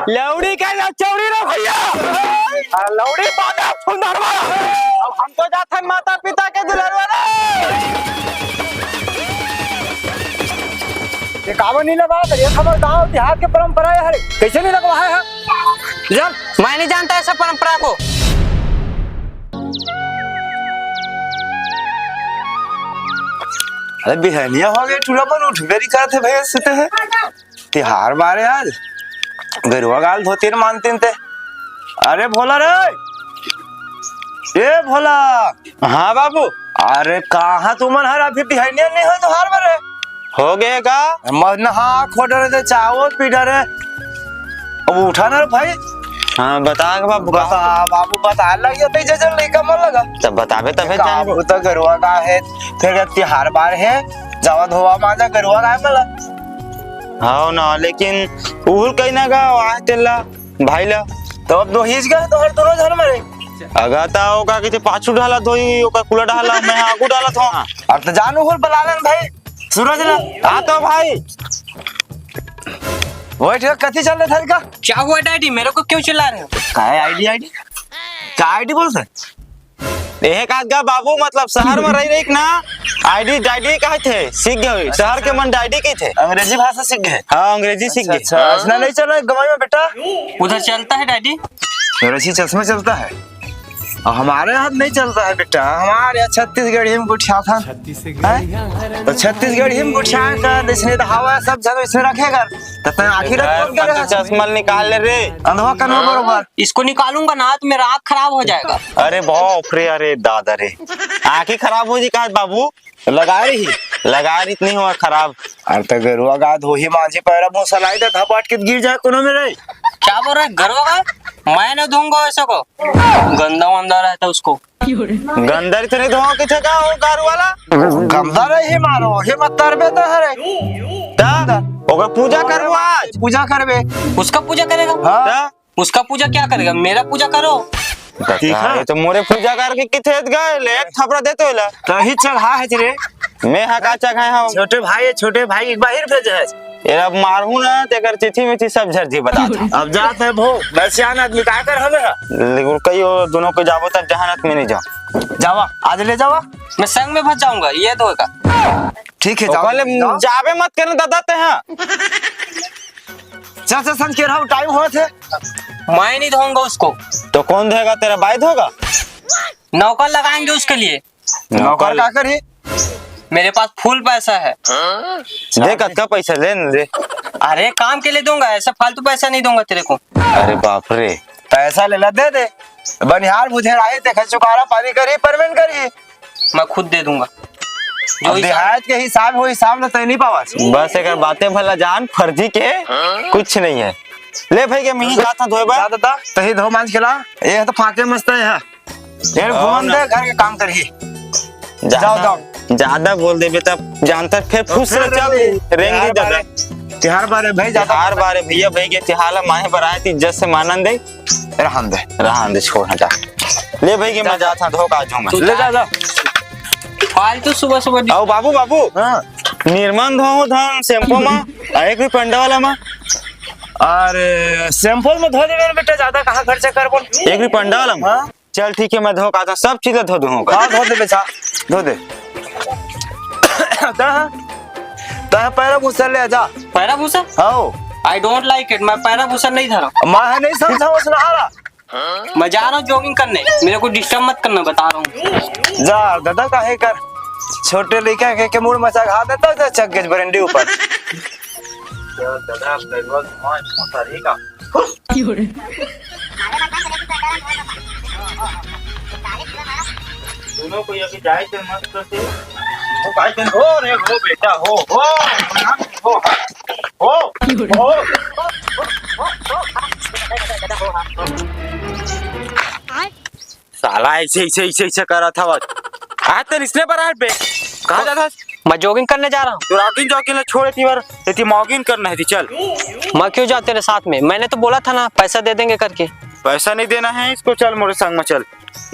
लौड़ी का ना चौड़ी ना भैया, लौड़ी बांधा फुंदरवा। अब हमको जाते हैं माता पिता के दुलारवा ये कावन नहीं लगा कर, ये खबर गांव देहात के परंपरा है, कैसे नहीं लगवा है? जब मैं नहीं जानता ऐसा परंपरा को। अरे बिहनिया हो गए टूरा पर उठ गरी करते भैया सुते हैं तिहार बारे आज गरुआ गाल धोते न मानते थे। अरे भोला रे, ये भोला। हाँ बाबू। अरे कहाँ तुमन हर अभी बिहनिया नहीं हो तुहार बारे हो गए का मन हाँ खोडर दे चावल पीडर है अब उठा ना भाई। हाँ बता बाबू, बता बाबू बता लग जाते जजन नहीं कमल लगा तब बतावे तबे जान। तो गरुआ का है फिर तिहार बार है जावा धोवा माजा गरुआ का है मला। हाँ ना लेकिन उहुल कहीं ना गा वहाँ तेला भाई ला तो अब दो हिज गए तो हर दोनों झर मरे अगा ता ओका के पाछू डाला धोई ओका कुला डाला मैं आगू डाला था। अब तो जानू हुल बलालन भाई सूरज ना। हाँ तो भाई वो ठीक कथी चल रहा था का क्या हुआ डैडी, मेरे को क्यों चिल्ला रहे हो? क्या है आईडी आईडी क्या आईडी बोल सकते एक आध का बाबू मतलब शहर में रह रही ना आईडी डाइडी कहे थे सीख गए शहर के मन डाइडी के थे अंग्रेजी भाषा सीख गए। हाँ अंग्रेजी सीख गए। अच्छा ऐसा नहीं चल रहा है गवाई में बेटा, उधर चलता है डैडी अंग्रेजी चश्मा चलता है और हमारे यहाँ नहीं चलता है बेटा। हमारे यहाँ छत्तीसगढ़ ही में गुठिया था तो छत्तीसगढ़ ही में गुठिया कर इसने तो हवा सब जगह इसमें रखेगा तो आखिर चश्मा निकाल ले रे अंधवा करना बरोबर। इसको निकालूंगा ना तो मेरा आँख खराब हो जाएगा। अरे बाप रे, अरे दादा रे आँखें खराब हो जी कहा बाबू लगा रही नहीं हुआ खराब। अरे तो गरुआ गा धोही मांझी पैरा मुंह सलाई दे धपाट के गिर जाए कोनो में रे। क्या बोल रहा है गरुआ का? मैं नहीं दूंगा ऐसा को, गंदा वंदा रहता उसको। गंदर तो नहीं धोआ के थे का वो गारू वाला गंदा रही मारो हे मत तरबे तो हरे ता ओका पूजा करबो आज। पूजा करबे उसका पूजा करेगा? हाँ उसका पूजा क्या करेगा, मेरा पूजा करो। ठीक है तो मोरे पूजा करके किथे गए ले एक थपड़ा देते होला तो ही चढ़ा है रे। मैं हका चखाए हम छोटे भाई एक बाहर भेज है ये अब मारू ना तेकर चिट्ठी में थी सब झरझी बता अब जात है भो बसियान आदमी का कर हमें लेकिन कई दोनों को जाबो तब जहानत में नहीं जाओ जावा आज ले जावा मैं संग में फंस जाऊंगा ये तो का। ठीक है जाओ जाबे मत करने दादा ते हैं चल संग के रहो टाइम हुआ थे मैं नहीं धोऊंगा उसको। तो कौन धोएगा, तेरा भाई धोगा? नौकर लगाएंगे उसके लिए। नौकर का करे मेरे पास फुल पैसा है। देख का पैसा ले दे। अरे काम के लिए दूंगा, ऐसा फालतू पैसा नहीं दूंगा तेरे को। अरे बाप रे पैसा ले ला दे दे बनिहार बुझेर आए देखे चुकारा पानी करी परमेंट करी मैं खुद दे दूंगा जो देहात के हिसाब हो हिसाब ना तय नहीं पावा। बस एक बातें भला जान फर्जी के कुछ नहीं है। ले भाई के मिही जाता धोएबा दादा तही धो मांझ केला ये तो फाके मस्त है यहां ये घुमन दे घर के काम करही जाओ ज्यादा बोल दे बेटा जानता फिर खुश रह चल रेंगी दादा। तिहार बारे भाई ज्यादा तिहार बारे भैया भाई के तिहार माहे बराए थी इज्जत से मानन दे रहन दे छोड़ हटा ले भाई के मैं जाता धो का आजू मैं ले जा फालतू सुबह आओ बाबू हां निर्मल धो धन शैम्पू में एक भी पंडा वाला में अरे सैंपल में धो दे बेटा ज्यादा कहां खर्चा कर बोल एक भी पंडा वाला में। हाँ? चल ठीक है मैं धो का सब चीज धो दूंगा। हां धो दे बेटा धो दे ता पैरा भूसा ले जा पैरा भूसा हां आई डोंट लाइक इट मैं पैरा भूसा नहीं धरा मैं नहीं समझा उसने हारा मैं जा रहा हूँ जॉगिंग करने मेरे को डिस्टर्ब मत करना बता रहा हूँ। जा दादा काहे कर छोटे लड़का के मूड मचा घा देता है चक गेज बरंडी ऊपर दादा पैरवा घुमा मोटर का दोनों को यदि जाए तो मस्त से वो काहे हो रे हो बेटा हो साला ऐसे कर रहा था आज तो इसने पर आज पे कहाँ जाता मैं जॉगिंग करने जा रहा हूँ। तो रागिंग जॉगिंग छोड़ थी बार इतनी मॉगिंग करना है थी चल मैं क्यों जाऊँ तेरे साथ में, मैंने तो बोला था ना पैसा दे देंगे करके। पैसा नहीं देना है इसको, चल मोरे संग में चल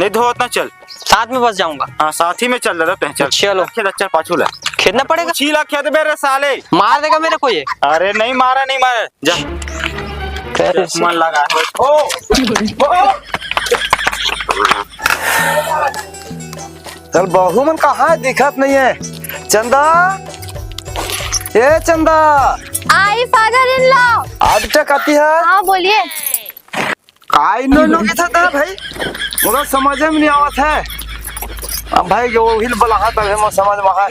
नहीं धो ना चल साथ में बस जाऊंगा। हाँ साथ ही में चल रहा है चल चलो चल पाछू ला खेदना पड़ेगा 6 लाख खेद मेरे साले मार देगा मेरे को ये। अरे नहीं मारा जा मन लगा है चल बहू मन कहाँ है? दिखत नहीं है। चंदा, ये चंदा आई फादर इन लॉ। आज तक आती है। हाँ बोलिए। काई नो लोगे था तेरा भाई, मुझे समझ में नहीं आवत है। अब भाई वो हिल बला हाथ है, मैं समझ में है।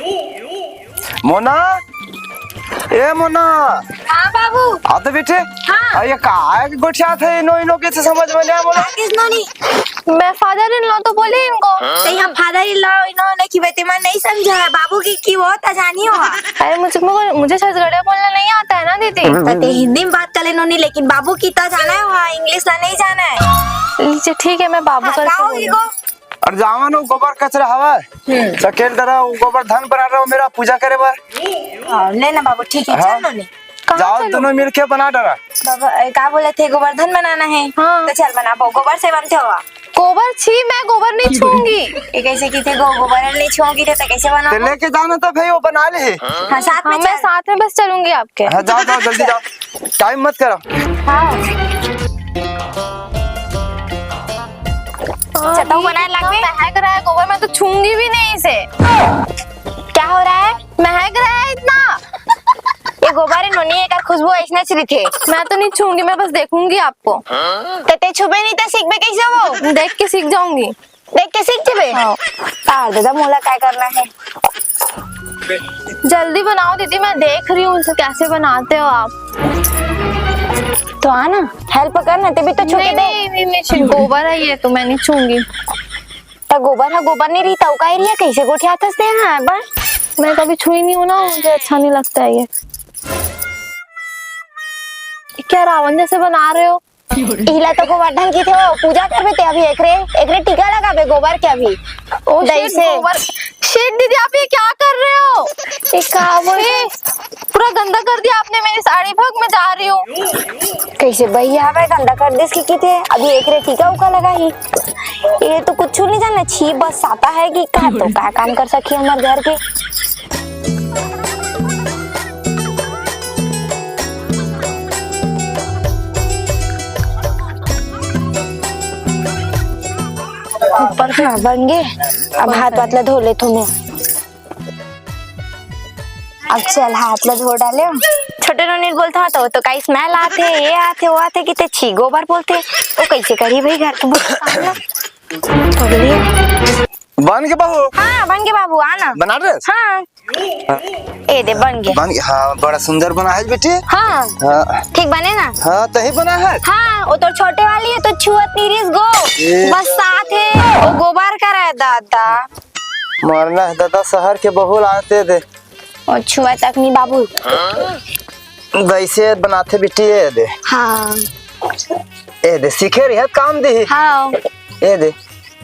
मोना, ए मोना, हाँ बाबू। आ तो बेटे। हाँ। ये काय गोठिया थे इनो इनो के समझ में नहीं आया मोना। किसनो नहीं? मैं फादर इन लॉ तो बोले इनको। तो यहाँ फादर इन लॉ इन्होंने की बेटे मैं नहीं समझा है बाबू की बहुत आसानी हो। अरे मुझे छत्तीसगढ़िया बोलना नहीं आता है ना दीदी। तो हिंदी में बात कर लेनो नहीं, लेकिन बाबू की तो जाना है, वहाँ इंग्लिश ला नहीं जाना है। ठीक है मैं बाबू कर और जावन वो गोबर कचरा हवा सकेल तरह गोबर धन बना रहा हूँ मेरा पूजा करे बार। लेना बाबू ठीक है। हाँ। चलो नहीं जाओ दोनों मिलके बना डरा। बाबा क्या बोले थे गोवर्धन बनाना है। हाँ। तो चल बना गोबर से बनते हो। गोबर छी मैं गोबर नहीं छूंगी। ये कैसे की थे गोबर नहीं छूंगी थे तो कैसे बना? लेके जाना तो भाई वो बना ले। हाँ साथ में मैं साथ में बस चलूंगी आपके। हाँ जाओ जाओ जल्दी जाओ, टाइम मत करो। चटाऊ बनाने लग गए। महक रहा है गोबर, मैं तो छूंगी भी नहीं इसे। क्या हो रहा है? महक रहा है इतना। ये गोबर है नोनी एक खुशबू ऐसने चली थे। मैं तो नहीं छूंगी, मैं बस देखूंगी आपको। ते छुपे नहीं तो सीख में कैसे वो? देख के सीख जाऊंगी। देख के सीख जाबे। तार दादा मोला क्या करना है? जल्दी बनाओ दीदी, मैं देख रही हूँ कैसे बनाते हो आप। तो आना हेल्प करना, तभी तो छू के दे। नहीं गोबर है ये तो मैं नहीं छूंगी। तो गोबर है, गोबर नहीं रही तो का एरिया कैसे गोठिया था से ना बस। मैं कभी छुई नहीं हूँ ना, मुझे अच्छा नहीं लगता है ये। क्या रावण जैसे बना रहे हो? इला तो गोवर्धन की थे वो पूजा करबे ते अभी एकरे टीका लगाबे गोबर के अभी। ओ दही से गोबर। शिट दीदी आप ये क्या कर रहे हो? पूरा गंदा कर दिया आपने मेरी साड़ी। भग मैं जा रही हूँ। कैसे भैया मैं गंदा कर दिस की थे अभी एकरे टीका उका लगा ही। ये तो कुछ नहीं जाना छी बस आता है कि का तो का काम कर सकी हमारे घर के। ऊपर हाँ बन गए। अब हाथ वातला धो ले तुम्हें। अब चल हाथ ला धो डाले। छोटे नोनी बोलता था तो कई स्मेल आते ये आते वो आते कितने छी गोबर बोलते तो कैसे करी भाई घर के बन के बहू। हाँ बन के बाबू आना बना रहे। हाँ ए दे बन गए। बन गए। हाँ बड़ा सुंदर बना है बेटी। हाँ हाँ ठीक बने ना। हाँ तही बना है। हाँ वो तो छोटे वाली है तो छुअत नहीं गो बस साथ है वो गोबर का है दादा। मरना है दादा शहर के बहू आते दे और छुआ तक नहीं बाबू। वैसे बनाते बेटी ये दे। हाँ ए दे सीखे रही काम दे। हाँ ए दे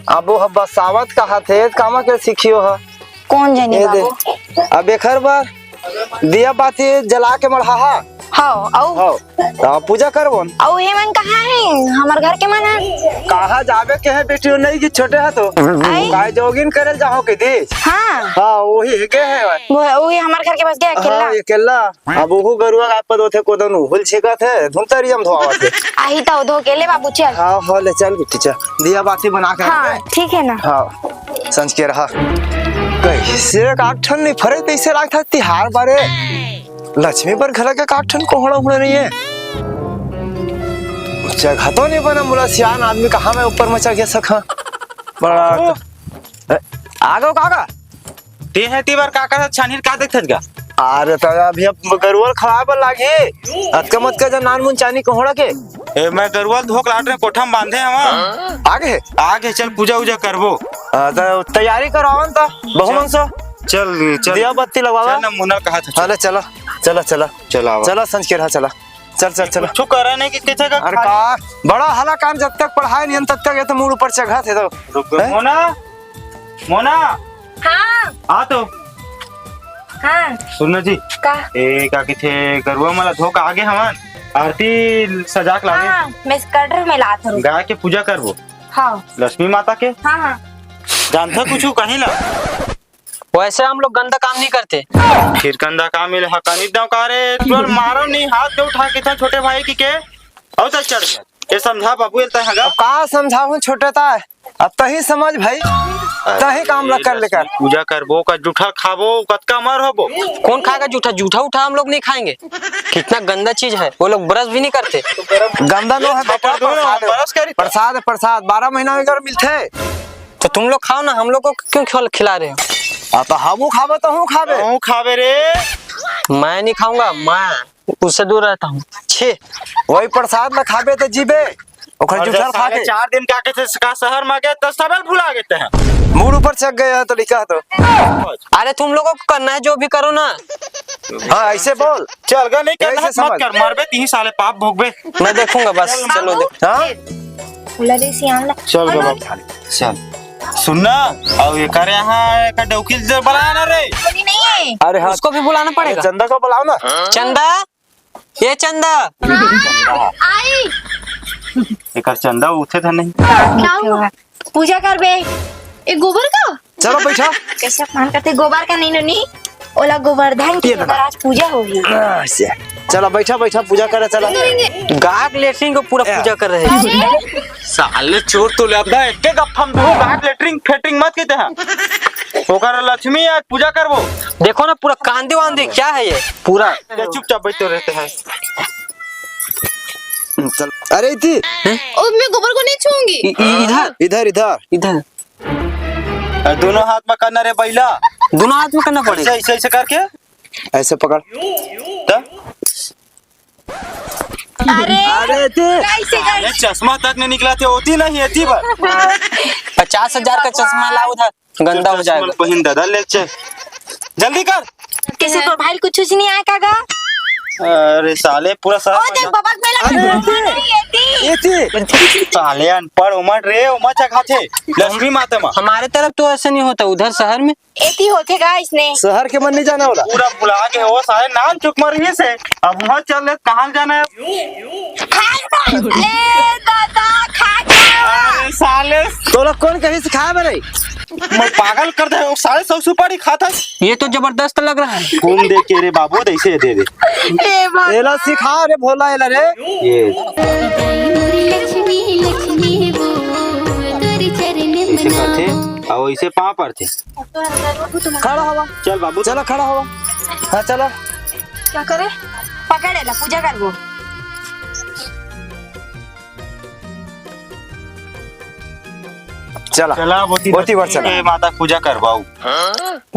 अब वो बसावत कहा थे काम के सीखियो है। कौन जाने ए दे बाबू। अब एक हर बार दिया बाती जला के मढ़ा। हाँ आओ तो पूजा करबो। आओ हे मन कहाँ है? हमार घर के मन है। कहाँ जावे के है बेटी नहीं कि छोटे है तो काय जोगिन करे जाओ के दी। हाँ हाँ वही है के है वही हमार घर के पास गया अकेला। हाँ अकेला। अब वो गरुआ का पद होते को दोनों हुल छिका थे धुमतरी हम धोवा थे। आई तो धो के ले बाबू चल। हाँ हाँ ले चल बेटी चल दिया बाती बना कर। हाँ ठीक है ना। हाँ संज के रहा कैसे काठन नहीं फरे तैसे लागता तिहार बारे लक्ष्मी पर घर के काठन कोहड़ा उड़ा नहीं है। जगह तो नहीं बना मुला सियान आदमी कहाँ मैं ऊपर में चढ़ के सका बड़ा आगो काका ते है तीवर काका छानीर का देखत गा। अरे तो अभी अब गरुवल खराब लागे अतका मत का नान मुन चानी कोहड़ा के। ए मैं गरुवल धोक लाट रे कोठम बांधे हम आगे चल पूजा उजा करबो। तो तैयारी करावन ता बहुमन सो चल चल दिया बत्ती लगवावा। चल ना मुनर कहा था। चलो चलो चलो चलो चलो चलो संज के रहा चला चल चल चलो कुछ करा नहीं कि किथे का। अरे का बड़ा हला काम जब तक पढ़ाई नहीं तब तक ये तो मूड ऊपर चढ़ा थे तो मोना मोना हाँ आ तो हाँ सुन जी का ए का किथे गरुआ मला धोक आगे हमन आरती सजाक लागे। हाँ मैं स्कर्टर में लात हूँ। गाय के पूजा करबो। हाँ लक्ष्मी माता के। हाँ हाँ जानता कुछ कहीं ला वैसे हम लोग गंदा काम नहीं करते। फिर गंदा काम मिले हकानी दाव कारे तुर मारो नहीं हाथ पे उठा के था छोटे भाई की के और तो चढ़ गया ये समझा बाबू ये तहगा का समझाऊं छोटेता अब तही समझ भाई तही काम लग कर लेकर पूजा करबो का जूठा खाबो कतका मर होबो। कौन खाएगा जूठा? जूठा उठा हम लोग नहीं खाएंगे। कितना गंदा चीज है, वो लोग ब्रश भी नहीं करते। गंदा नो है बेटा, प्रसाद प्रसाद 12 महीना में मिलते। तो तुम लोग खाओ ना, हम लोग को क्यों खिला रहे हो? तो हमू खाबे तो हूँ खाबे। हूँ खाबे रे। मैं नहीं खाऊंगा, मैं उससे दूर रहता हूँ। छे वही प्रसाद में खाबे तो जीबे ओखर जूठा खा के 4 दिन का के शहर में गए तो सबल भुला गए हैं। मूड ऊपर चढ़ गया तो लिखा तो। अरे तुम लोगों को करना है जो भी करो ना। हाँ ऐसे बोल। चल गा नहीं कर ऐसे मत समझ। कर मारबे 3 साले पाप भोगबे। मैं देखूंगा बस, चलो देख। हाँ चल गा बाबू चल सुनना और ये करे यहाँ का डौकिल से बुलाया ना रे। नहीं है। अरे हाँ उसको भी बुलाना पड़ेगा। चंदा को बुलाओ ना। चंदा, ये चंदा आई एक चंदा उठे था नहीं। क्या हुआ? पूजा कर बे। ए गोबर का? चलो बैठो। कैसे अपमान करते? गोबर का नहीं ननी, ओला गोवर्धन की अगर आज पूजा होगी। चलो बैठा बैठा पूजा करे चला। गाग लेटरिन को पूरा पूजा कर रहे हैं। साले चोर तो ले अपना एक गप्पा में दो गाग लेटरिंग फेटरिंग मत कहते हैं। ओकर लक्ष्मी आज पूजा करबो। देखो ना पूरा कांदे वांदे क्या है ये पूरा। चुपचाप बैठे रहते हैं। चल अरे इधर और मैं गोबर को नहीं छूंगी। इधर इधर इधर इधर दोनों हाथ में करना रे बैला। दोनों हाथ में करना पड़ेगा। ऐसे ऐसे करके ऐसे पकड़। अरे अरे कैसे कर? ये चश्मा तक नहीं निकला थे होती नहीं है थी पर 50,000 का चश्मा ला उधर, गंदा हो जाएगा। पहिन दादा ले चल जल्दी कर। कैसे तो भाई कुछ नहीं आया कागा? अरे साले पूरा ओ देख बाबा साले अनपढ़ उमड़ रे उमड़ चखाते लक्ष्मी माता में। हमारे तरफ तो ऐसा नहीं होता, उधर शहर में एती होते का इसने। शहर के मन नहीं जाना वाला। पूरा बुला के हो साले नाम चुक मर से अब वहाँ चल रहे कहाँ जाना है। ए दादा खा अरे साले तो लोग कौन कहीं सिखाया मेरे? मैं पागल कर दे वो साले 100 सुपारी खाता। ये तो जबरदस्त लग रहा है। घूम दे के रे बाबू ऐसे दे दे एला सिखा रे भोला एला रे। ये लक्ष्मी लक्ष्मी वो तोरी चरण ऐसे मना करते और ऐसे पाँव पर थे। खड़ा हवा। चल बाबू चलो खड़ा हवा। हाँ चलो। क्या करे? पकड़े ला पूजा कर वो। चला चला बोती बार चला। माता पूजा करवाऊ।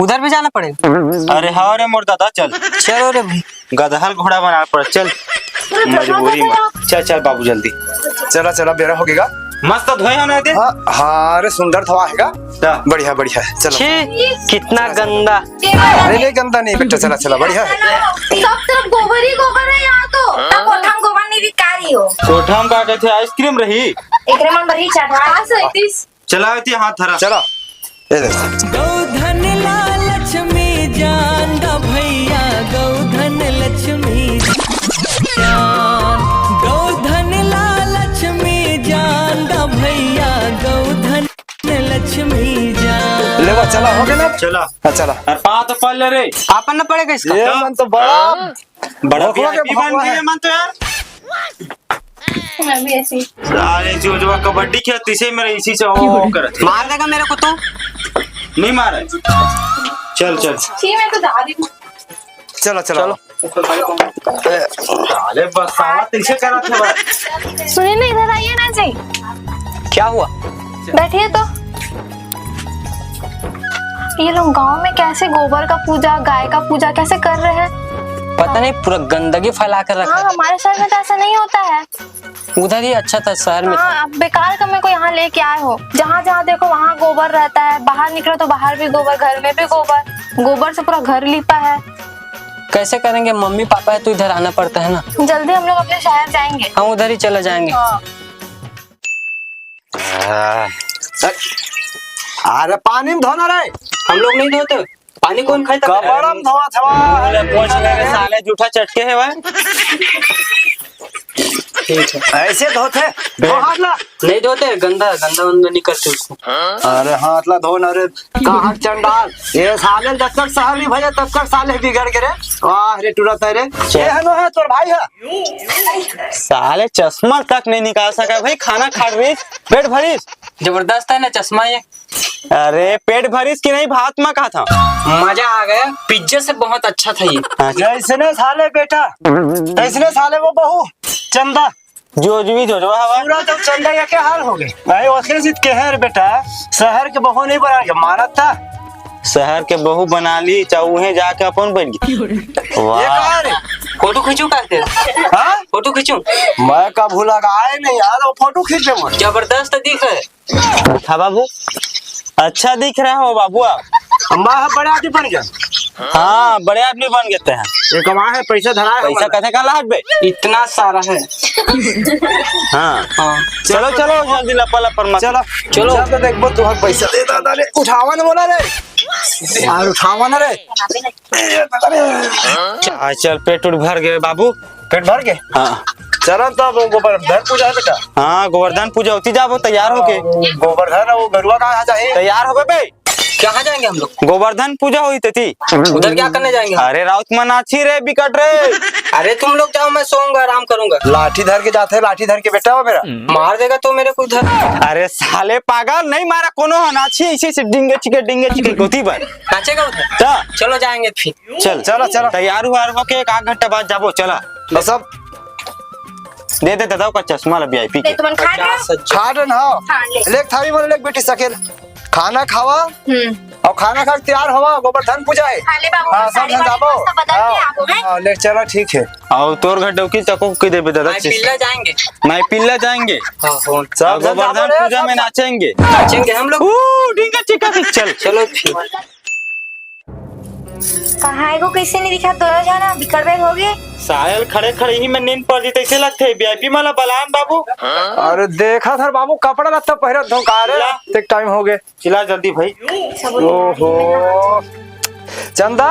उधर भी जाना पड़ेगा। अरे हाँ रे मोर दादा चल चलो रे भाई, गदहल घोड़ा बना पड़ चल मजबूरी में। चल चल बाबू जल्दी चला चला बेरा हो गया। मस्त धोए होने दे। हाँ हाँ अरे सुंदर थवा हैगा। बढ़िया बढ़िया चलो। छी कितना गंदा। नहीं नहीं गंदा नहीं बेटा, चला चला बढ़िया है। सब तरफ गोबर ही गोबर है यहाँ तो। तब कोठम गोबर नहीं बिकारी हो। कोठम का कहते आइसक्रीम रही एकरे मन भरी चढ़ा सैतीस। चलावती हाथ धरा चलो ये देख। गौधन ला लक्ष्मी जान दा भैया, गौधन लक्ष्मी जान, गौधन ला लक्ष्मी जान दा भैया, गौधन लक्ष्मी जान। ले बा चला हो गया ना। चला हाँ चला। अरे पाँव तो पल ले रे आपन ना पड़ेगा इसका। ये मन तो बड़ा बड़ा भगवा के VIP बन भगवा गई है। है मन तो यार। मैं भी ऐसी। साले जो जो कबड्डी खेलती से मेरे इसी से ओ करत मार देगा मेरे को तो। नहीं मारा। चल चल छी मैं तो दादी हूँ। चलो चलो। साले बस साला तिरछे करा था बस। सुनिए ना इधर आइए ना जी। क्या हुआ? बैठिए तो। ये लोग गांव में कैसे गोबर का पूजा गाय का पूजा कैसे कर रहे हैं? पता नहीं, पूरा गंदगी फैला कर रखा हाँ हमारे शहर में तो ऐसा नहीं होता है। है। उधर ही अच्छा था शहर में। हाँ आप बेकार का मेरे को यहाँ लेके आए हो। जहाँ जहाँ देखो वहाँ गोबर रहता है, बाहर निकलो तो बाहर भी गोबर, घर में भी गोबर। गोबर से पूरा घर लिपा है। कैसे करेंगे, मम्मी पापा है तो इधर आना पड़ता है ना। जल्दी हम लोग अपने शहर जाएंगे। हम उधर ही चले जाएंगे। हाँ। अरे पानी में धोना रे। हम लोग नहीं धोते, पानी कौन खाता है? कबड़ा में धोआ थवा। पूछ ले रे साले जूठा चटके है भाई। ठीक है। ऐसे धोते धो हाथ ला। नहीं धोते, गंदा गंदा वंदा निकलते उसको। अरे हाथ ला धो न रे कहाँ चंडाल। ये साले जब तक शहर नहीं भैया तब तक साले बिगड़ के रे। वाह रे टूरत है रे। ये है नो है तोर भाई है। साले चश्मा तक नहीं निकाल सका भाई, खाना खा रही पेट भरीस। जबरदस्त है ना चश्मा ये। अरे पेट भरीस की नहीं, भात में कहा था। मजा आ गया, पिज्जा से बहुत अच्छा था ये। जैसने साले बेटा ऐसने साले वो बहू चंदा जो हवा पूरा जब चंदा या क्या हाल हो गए भाई। उसके सिद्ध के है रे बेटा, शहर के बहू नहीं बना के मानत था। शहर के बहू बना ली, चाहे जाके अपन बन गई। ये कहा रे फोटो खींचू कहते, हाँ फोटो खींचू। मैं कब भूला आए नहीं यार, वो फोटो खींच ले। जबरदस्त दिख रहा है। हाँ बाबू, अच्छा दिख रहा हो बाबू आप। मैं बड़े आदमी बन गया। हाँ बड़े आदमी बन गए हैं। ये कमा है पैसा धरा है। पैसा कैसे का लाट बे, इतना सारा है। हाँ हाँ चलो चलो जल्दी लपा लपा चलो चलो। तो देखो तू पैसा दे दादा रे। उठावा न बोला रे यार, उठावा न रे। चल पेट उठ भर गए बाबू। पेट भर गए। हाँ चलो तब गोवर्धन पूजा है बेटा। हाँ गोवर्धन पूजा होती, जाओ तैयार होके। गोवर्धन वो गरुआ कहाँ जाए। तैयार हो बे। कहाँ जाएंगे हम लोग? गोवर्धन पूजा हुई थी उधर, क्या करने जाएंगे? अरे राउत मनाची रे बिकट रे। अरे तुम लोग जाओ, मैं सोऊंगा आराम करूंगा। लाठी धर के जाते, लाठी धर के बेटा हो मेरा। मार देगा तो मेरे को इधर। अरे साले पागल, नहीं मारा कोनो नाची ऐसे से डिंगे चिके गोती पर नाचेगा उधर। चलो जाएंगे फिर। चल चलो चलो तैयार हुआ के 1 घंटा बाद जाबो। चला तो सब दे दे दादा का चश्मा ला वीआईपी के। तुम खा रहे खा रहे ना लेक थाली में लेक बेटी सकेल खाना खावा और खाना खा तैयार हुआ। गोवर्धन पूजा है। हाँ सब जन जाबो। ले चलो ठीक है। और तोर घर डौकी तको के देबे दादा। पिल्ला जाएंगे, मैं पिल्ला जाएंगे। सब गोवर्धन पूजा में नाचेंगे हम लोग। डिंगा चिका चल चलो फिर। कहाँ है को कैसे नहीं दिखा, दोनों जाना बिकट बैग हो गए। सायल खड़े खड़े ही में नींद पड़ जाती ऐसे लगते वीआईपी वाला बलान बाबू। अरे देखा था बाबू कपड़ा लत्ता पहरे धोखा रे। टाइम हो गए, चिल्ला जल्दी भाई। ओहो चंदा,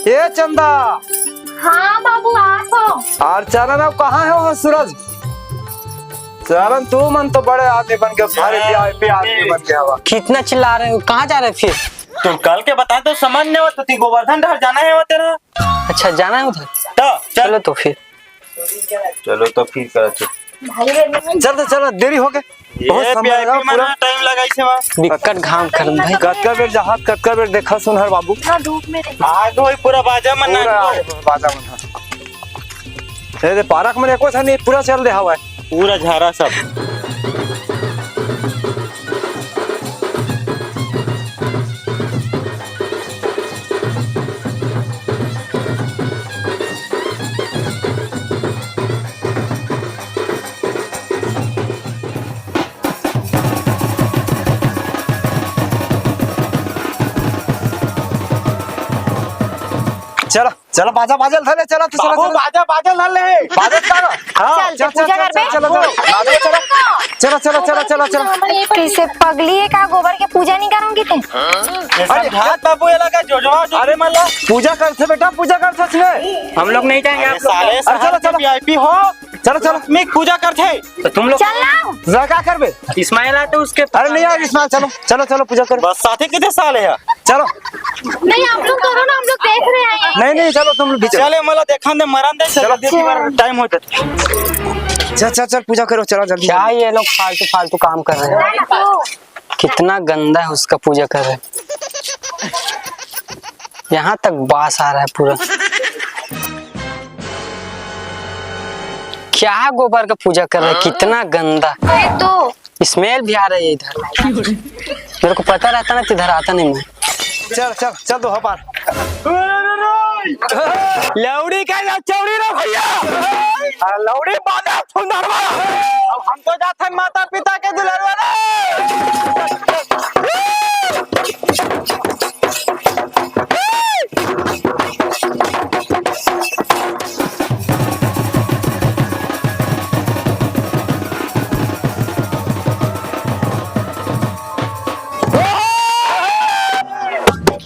ये चंदा। हाँ बाबू आप और चरण अब कहाँ है वो सूरज। चरण तू मन तो बड़े आदमी बन के भारी वीआईपी आदमी बन के हवा। कितना चिल्ला रहे हो, कहाँ जा रहे फिर? तुम कल के बताए तो समझ नहीं होता थी। गोवर्धन ढाल जाना है वो तेरा। अच्छा जाना है उधर तो चलो तो फिर। चलो तो फिर करते। चल चलो देरी हो गए। बहुत समय लगा, पूरा टाइम लगा इसे वहाँ। दिक्कत घाम कर भाई। कतका बेर जहाज कतका बेर देखा सुन हर बाबू। धूप में आज वही पूरा बाजा मन बाजा मन दे पार्क में एको था नहीं, पूरा चल दे हवा पूरा झारा सब। चलो चलो बाजा बाजल धले चलो तो चलो बाजा बाजा ला ले बाजा चलो। हाँ चल पूजा कर बे। चलो चलो चलो चलो चलो चलो। कैसे पगली है का, गोबर के पूजा नहीं करूंगी तुम। अरे हाथ बाबू ये लगा जो अरे मल्ला पूजा करते बेटा, पूजा करते इसमें। हम लोग नहीं जाएंगे आप साले। चलो चलो वीआईपी हो। चलो चलो मैं पूजा करते तो तुम लोग चल ना जरा क्या करबे। इस्माइल आते उसके। अरे नहीं यार इस्माइल चलो चलो चलो पूजा करो। बस साथी कितने साल है? चलो नहीं आप लोग करो ना, हम लोग देख रहे हैं। नहीं नहीं चलो तुम भी चलो। चले मला देखा दे मरान दे। चलो टाइम होता। चल चल चल पूजा करो चलो जल्दी। क्या ये लोग फालतू फालतू काम कर रहे हैं। कितना गंदा है उसका पूजा कर रहे हैं। यहाँ तक बास आ रहा है पूरा। क्या गोबर का पूजा कर रहा है, कितना गंदा। तो स्मेल भी आ रही है इधर। मेरे को पता रहता ना इधर आता नहीं मैं। चल चल चल दो पार। लौड़ी का चौड़ी ना भैया। लौड़ी बाजा सुंदरवा। अब हम तो जाते हैं माता पिता के दुल्हनवा रे।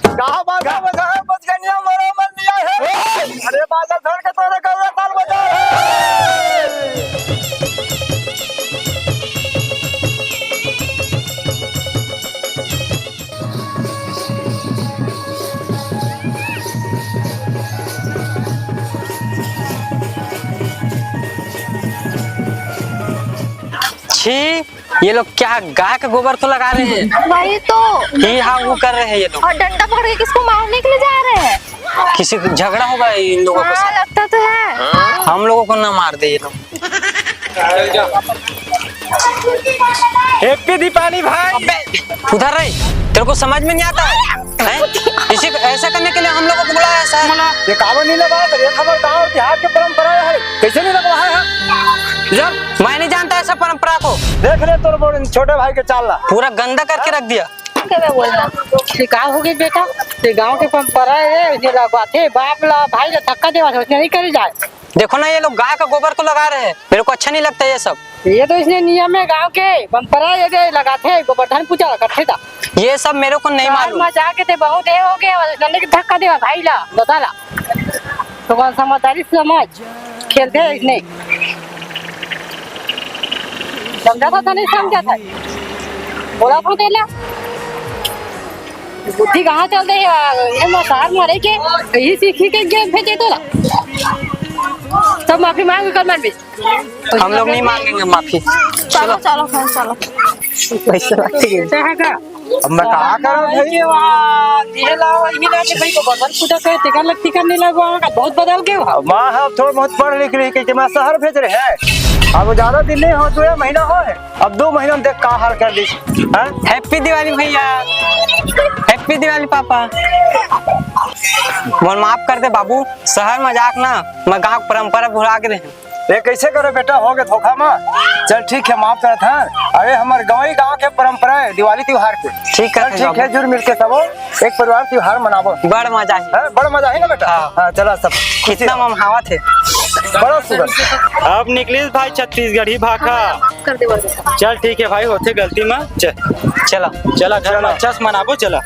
कहाँ बाजा बजा बज गनिया मरो मन लिया है। अरे बाजा धर के तोरे गौरा ताल बजा। छी, ये लोग क्या गाय का गोबर तो लगा रहे हैं। वही तो। ही हाँ वो कर रहे हैं ये लोग। और डंडा पकड़ के किसको मारने के लिए जा रहे हैं? किसी को झगड़ा होगा इन लोगों के हाँ साथ। लगता तो है। हम लोगों को ना मार दे ये लोग। हैप्पी दीपावली भाई। अबे उधर रही, तेरे को समझ में नहीं आता है? इसी को ऐसा करने के लिए हम लोगों को बुलाया सर। ये कावन नहीं लगा कर, ये हमारे गांव देहात के परंपरा है, कैसे नहीं लगवाया है? जब मैं नहीं जानता ऐसा परंपरा को, देख ले तोर बड़े छोटे भाई के चाल ला। पूरा गंदा करके रख दिया। क्या मैं बोलना? शिकार हो गई बेटा, ये गांव के परंपरा है, ये लगवाते बाप ला भाई ला धक्का देवा उसने नहीं करी जाए। देखो ना ये लोग गाय का गोबर को लगा रहे हैं, मेरे को अच्छा नहीं लगता ये सब। ये तो इसने नियम है गांव के परंपरा, ये लगाते हैं गोवर्धन पूजा करते था। ये सब मेरे को नहीं मालूम। मजा के थे बहुत है हो गया, नन्हे के धक्का देवा भाई ला बता ला। तो कौन समझदारी समझ खेलते हैं इसने, समझा था नहीं समझा था, बोला था तेला बुद्धि कहाँ चल रही है? मसार मारे के यही सीखी के गेम भेजे तो ला। सब माफी मांग कर मन भी, हम लोग नहीं मांगेंगे माफी। चलो चलो फिर चलो। पैसा लगते है का अब मैं कहा करूं भाई? ये लाओ ये ना भाई को बदल पूजा करे टिकट लगती करने लगवा का बहुत बदल गए हो। माँ है थोड़ा बहुत पढ़ लिख रही कि मैं शहर भेज रहे हैं। अब ज्यादा दिन नहीं हो, 2 महीना हो है, अब 2 महीना में देख कहाँ हाल कर दी। हैप्पी दिवाली भैया, हैप्पी दिवाली पापा। मोल माफ कर दे बाबू, शहर मजाक ना, मैं गाँव परंपरा भुला के रहे। ये कैसे करे बेटा, हो गए धोखा में। चल ठीक है, माफ करत है। अरे हमारे गाँव के परंपरा है दिवाली त्योहार के। ठीक है, ठीक है, जुड़ मिल के सब एक परिवार त्योहार मनाबो। बड़ मजा है, बड़ा मजा है ना बेटा। हाँ चला सब कितना ममहावा थे। बड़ा सुंदर। अब निकली भाई छत्तीसगढ़ ही भाखा। कर दे बोल। चल ठीक है भाई, होते गलती में। चला चला घर में अच्छा से मनाबो। चला।